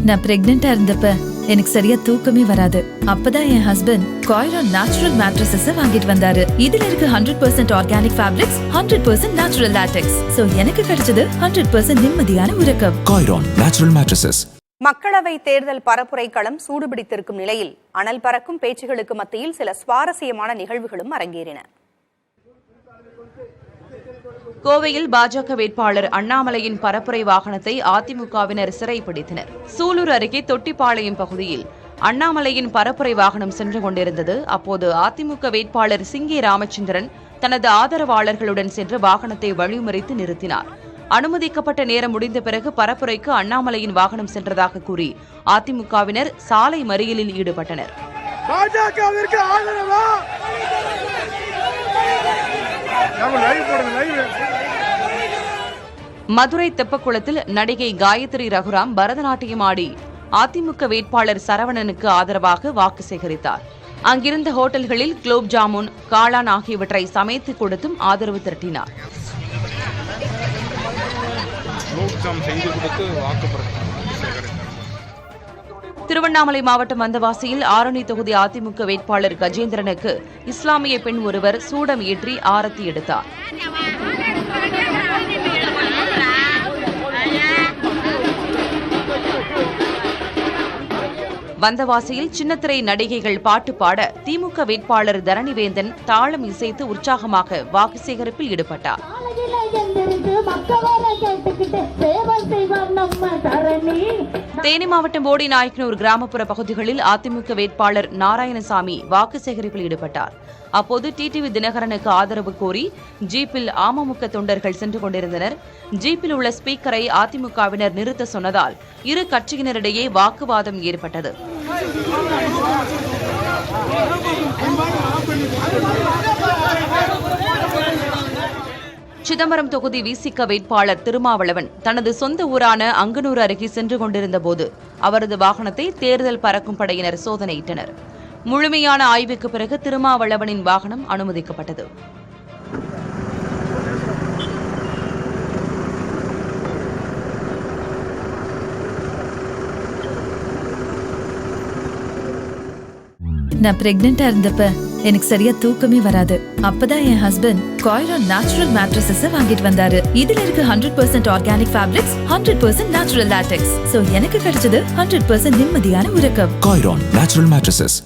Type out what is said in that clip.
நான் பிரெக்னெண்டா இருந்தப்ப எனக்கு சரியா தூக்கமே வராது. அப்பதான் என் ஹஸ்பண்ட் காய்ரான் நேச்சுரல் மேட்ரஸஸ் வாங்கிட்டு வந்தாரு. இதுல இருக்கு 100% organic fabrics, 100% natural latex. So எனக்கு கிடைச்சது 100% நிம்மதியான உறக்கம். காய்ரான் நேச்சுரல் மேட்ரஸஸ். மக்களவை தேர்தல் பரப்புரை களம் சூடுபிடித்திருக்கும் நிலையில் அனல் பறக்கும் பேச்சுகளுக்கு மத்தியில் சில சுவாரஸ்யமான நிகழ்வுகளும் அரங்கேறின. கோவையில் பாஜக வேட்பாளர் அண்ணாமலையின் பரப்புரை வாகனத்தை அதிமுகவினர் சிறைப்பிடித்தனர். சூலூர் அருகே தொட்டிப்பாளையம் பகுதியில் அண்ணாமலையின் பரப்புரை வாகனம் சென்று கொண்டிருந்தது. அப்போது அதிமுக வேட்பாளர் சிங்கே ராமச்சந்திரன் தனது ஆதரவாளர்களுடன் சென்று வாகனத்தை வழிமறித்து நிறுத்தினார். அனுமதிக்கப்பட்ட நேரம் முடிந்த பிறகு பரப்புரைக்கு அண்ணாமலையின் வாகனம் சென்றதாக கூறி அதிமுகவினர் சாலை மறியலில் ஈடுபட்டனர். மதுரை தெப்பக்குளத்தில் நடிகை காயத்ரி ரகுராம் பரதநாட்டியம் ஆடி அதிமுக வேட்பாளர் சரவணனுக்கு ஆதரவாக வாக்கு சேகரித்தார். அங்கிருந்த ஹோட்டல்களில் குலோப் ஜாமுன், காளான் ஆகியவற்றை சமைத்து கொடுத்தும் ஆதரவு திரட்டினார். திருவண்ணாமலை மாவட்டம் வந்தவாசியில் ஆரணி தொகுதி அதிமுக வேட்பாளர் கஜேந்திரனுக்கு இஸ்லாமிய பெண் ஒருவர் சூடம் ஏற்றி ஆரத்தி எடுத்தார். வந்தவாசியில் சின்னத்திரை நடிகைகள் பாட்டு பாட திமுக வேட்பாளர் தரணிவேந்தன் தாளம் இசைத்து உற்சாகமாக வாக்கு சேகரிப்பில் ஈடுபட்டார். தேனி மாவட்டம் போடிநாயக்கனூர் கிராமப்புற பகுதிகளில் அதிமுக வேட்பாளர் நாராயணசாமி வாக்கு சேகரிப்பில் ஈடுபட்டார். அப்போது டிடிவி தினகரனுக்கு ஆதரவு கோரி ஜீப்பில் அமமுக தொண்டர்கள் சென்று கொண்டிருந்தனர். ஜீப்பில் உள்ள ஸ்பீக்கரை அதிமுகவினர் நிறுத்த சொன்னதால் இரு கட்சியினரிடையே வாக்குவாதம் ஏற்பட்டது. சிதம்பரம் தொகுதி விசிக வேட்பாளர் திருமாவளவன் தனது சொந்த ஊரான அங்கனூர் அருகே சென்று கொண்டிருந்தபோது அவரது வாகனத்தை தேர்தல் பறக்கும் படையினர் சோதனையிட்டனர். முழுமையான ஆய்வுக்கு பிறகு திருமாவளவனின் வாகனம் அனுமதிக்கப்பட்டது. நான் பிரெக்னெண்டா இருந்தப்ப எனக்கு சரியா தூக்கமே வராது. அப்பதான் என் ஹஸ்பண்ட் காய்ரான் நேச்சுரல் மேட்ரஸஸ் வாங்கிட்டு வந்தாரு. இதுல இருக்கு 100% organic fabrics, 100% natural latex. So எனக்கு கிடைச்சது 100% நிம்மதியான உறக்கம். காய்ரான் நேச்சுரல் மேட்ரஸஸ்.